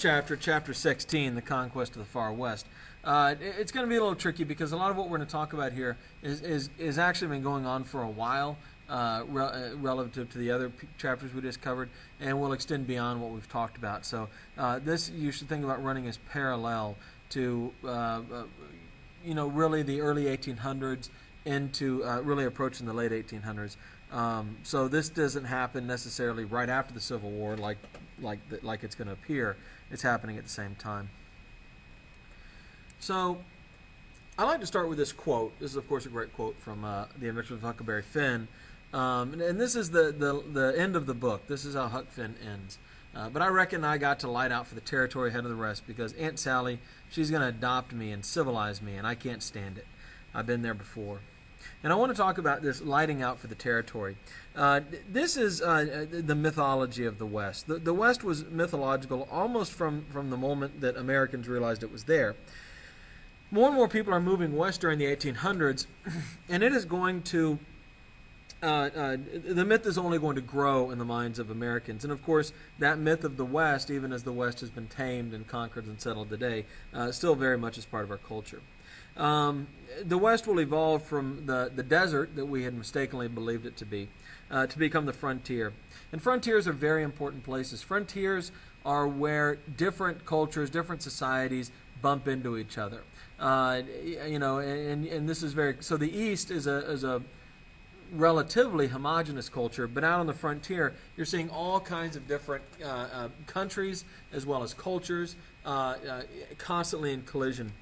chapter, chapter 16, the conquest of the far west, it's going to be a little tricky because a lot of what we're going to talk about here is actually been going on for a while relative to the other chapters we just covered, and will extend beyond what we've talked about. So this you should think about running as parallel to really the early 1800s into really approaching the late 1800s. So this doesn't happen necessarily right after the Civil War, like it's going to appear. It's happening at the same time. So I like to start with this quote. This is, of course, a great quote from The Adventures of Huckleberry Finn, and this is the end of the book. This is how Huck Finn ends. But I reckon I got to light out for the territory ahead of the rest because Aunt Sally, she's going to adopt me and civilize me, and I can't stand it. I've been there before. And I want to talk about this lighting out for the territory. This is the mythology of the West. The West was mythological almost from the moment that Americans realized it was there. More and more people are moving west during the 1800s, and it is going to the myth is only going to grow in the minds of Americans. And of course, that myth of the West, even as the West has been tamed and conquered and settled today, still very much is part of our culture. The West will evolve from the desert that we had mistakenly believed it to become the frontier. And frontiers are very important places. Frontiers are where different cultures, different societies bump into each other. And this is very so. The East is a relatively homogeneous culture, but out on the frontier, you're seeing all kinds of different countries as well as cultures constantly in collision.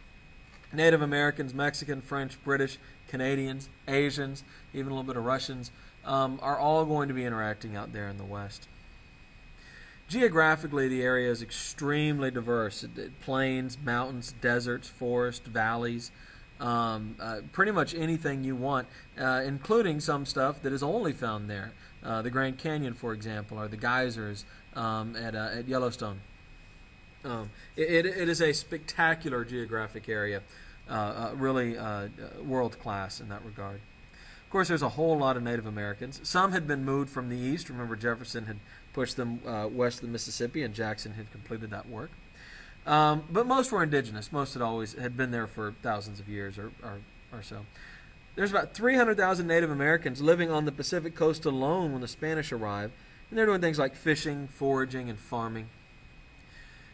Native Americans, Mexican, French, British, Canadians, Asians, even a little bit of Russians, are all going to be interacting out there in the West. Geographically, the area is extremely diverse. Plains, mountains, deserts, forests, valleys, pretty much anything you want, including some stuff that is only found there. The Grand Canyon, for example, or the geysers at Yellowstone. It is a spectacular geographic area, really world-class in that regard. Of course, there's a whole lot of Native Americans. Some had been moved from the east. Remember, Jefferson had pushed them west of the Mississippi, and Jackson had completed that work. But most were indigenous. Most had been there for thousands of years or so. There's about 300,000 Native Americans living on the Pacific coast alone when the Spanish arrived, and they're doing things like fishing, foraging, and farming.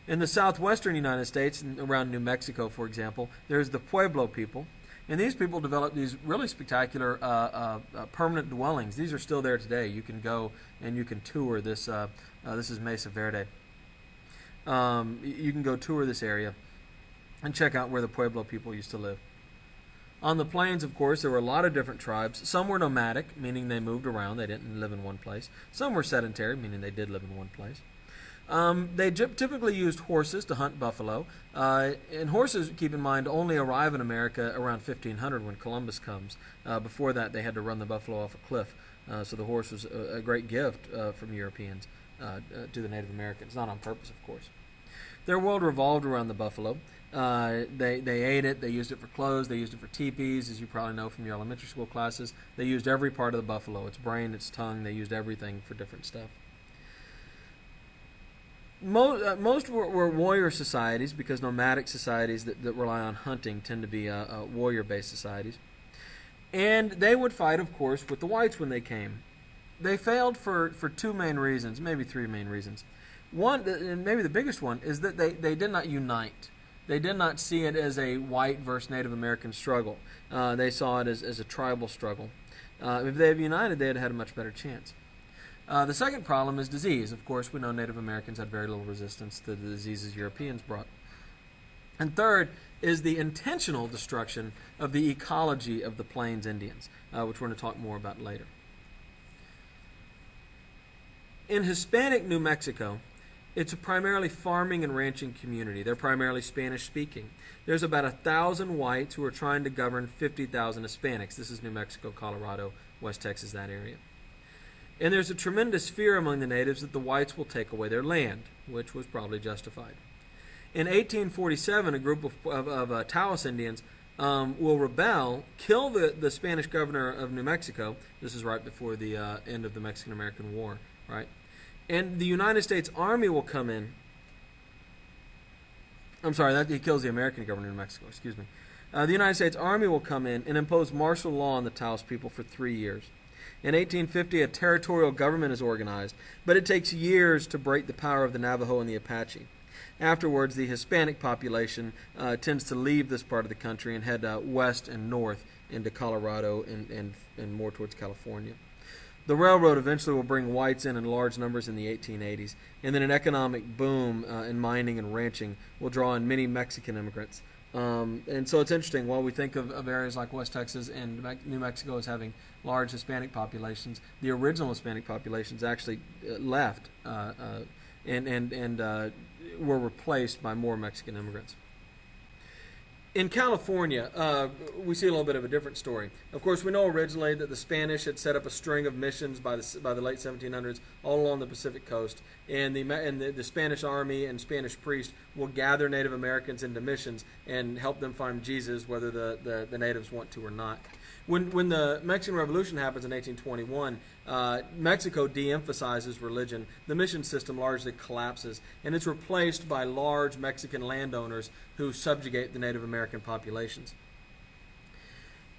In the southwestern United States, around New Mexico, for example, there's the Pueblo people. And these people developed these really spectacular permanent dwellings. These are still there today. You can go and you can tour this. This is Mesa Verde. You can go tour this area and check out where the Pueblo people used to live. On the plains, of course, there were a lot of different tribes. Some were nomadic, meaning they moved around. They didn't live in one place. Some were sedentary, meaning they did live in one place. They typically used horses to hunt buffalo, and horses, keep in mind, only arrive in America around 1500 when Columbus comes. Before that, they had to run the buffalo off a cliff, so the horse was a great gift from Europeans to the Native Americans, not on purpose, of course. Their world revolved around the buffalo. They ate it, they used it for clothes, they used it for teepees, as you probably know from your elementary school classes. They used every part of the buffalo, its brain, its tongue, they used everything for different stuff. Most were warrior societies because nomadic societies that rely on hunting tend to be warrior-based societies. And they would fight, of course, with the whites when they came. They failed for two main reasons, maybe three main reasons. One, and maybe the biggest one, is that they did not unite. They did not see it as a white versus Native American struggle. They saw it as a tribal struggle. If they had united, they had had a much better chance. The second problem is disease. Of course, we know Native Americans had very little resistance to the diseases Europeans brought. And third is the intentional destruction of the ecology of the Plains Indians, which we're going to talk more about later. In Hispanic New Mexico, it's a primarily farming and ranching community. They're primarily Spanish-speaking. There's about 1,000 whites who are trying to govern 50,000 Hispanics. This is New Mexico, Colorado, West Texas, that area. And there's a tremendous fear among the natives that the whites will take away their land, which was probably justified. In 1847, a group of Taos Indians will rebel, kill the Spanish governor of New Mexico. This is right before the end of the Mexican-American War, right? And the United States Army will come in I'm sorry, that he kills the American governor in Mexico. Excuse me. The United States Army will come in and impose martial law on the Taos people for 3 years. In 1850, a territorial government is organized, but it takes years to break the power of the Navajo and the Apache. Afterwards, the Hispanic population tends to leave this part of the country and head west and north into Colorado and more towards California. The railroad eventually will bring whites in large numbers in the 1880s, and then an economic boom in mining and ranching will draw in many Mexican immigrants. And so it's interesting, while we think of areas like West Texas and New Mexico as having large Hispanic populations, the original Hispanic populations actually left and were replaced by more Mexican immigrants. In California, we see a little bit of a different story. Of course, we know originally that the Spanish had set up a string of missions by the late 1700s all along the Pacific coast, and the Spanish army and Spanish priests will gather Native Americans into missions and help them find Jesus, whether the natives want to or not. When the Mexican Revolution happens in 1821, Mexico de-emphasizes religion. The mission system largely collapses, and it's replaced by large Mexican landowners who subjugate the Native American populations.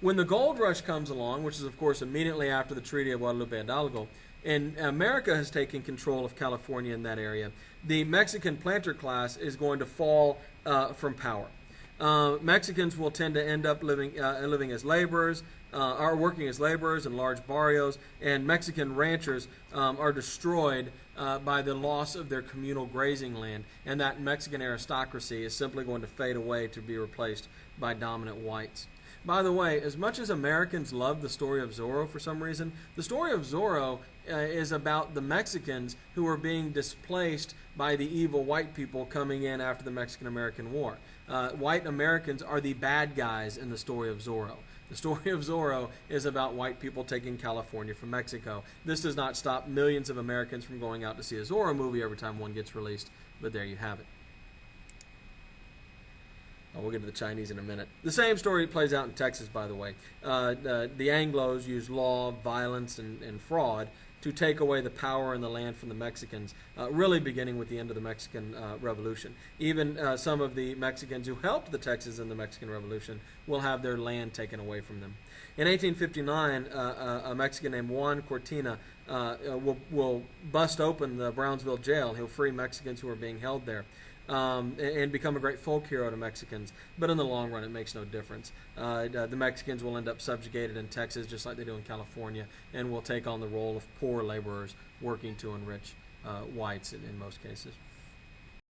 When the gold rush comes along, which is, of course, immediately after the Treaty of Guadalupe Hidalgo, and America has taken control of California in that area, the Mexican planter class is going to fall from power. Mexicans will tend to end up living as laborers, are working as laborers in large barrios, and Mexican ranchers are destroyed by the loss of their communal grazing land, and that Mexican aristocracy is simply going to fade away to be replaced by dominant whites. By the way, as much as Americans love the story of Zorro for some reason, the story of Zorro is about the Mexicans who are being displaced by the evil white people coming in after the Mexican-American War. White Americans are the bad guys in the story of Zorro. The story of Zorro is about white people taking California from Mexico. This does not stop millions of Americans from going out to see a Zorro movie every time one gets released, but there you have it. We'll get to the Chinese in a minute. The same story plays out in Texas, by the way. The Anglos use law, violence, and fraud to take away the power and the land from the Mexicans, really beginning with the end of the Mexican Revolution. Even some of the Mexicans who helped the Texans in the Mexican Revolution will have their land taken away from them. In 1859, a Mexican named Juan Cortina will bust open the Brownsville jail. He'll free Mexicans who are being held there. And become a great folk hero to Mexicans. But in the long run, it makes no difference. The Mexicans will end up subjugated in Texas just like they do in California, and will take on the role of poor laborers working to enrich whites in most cases.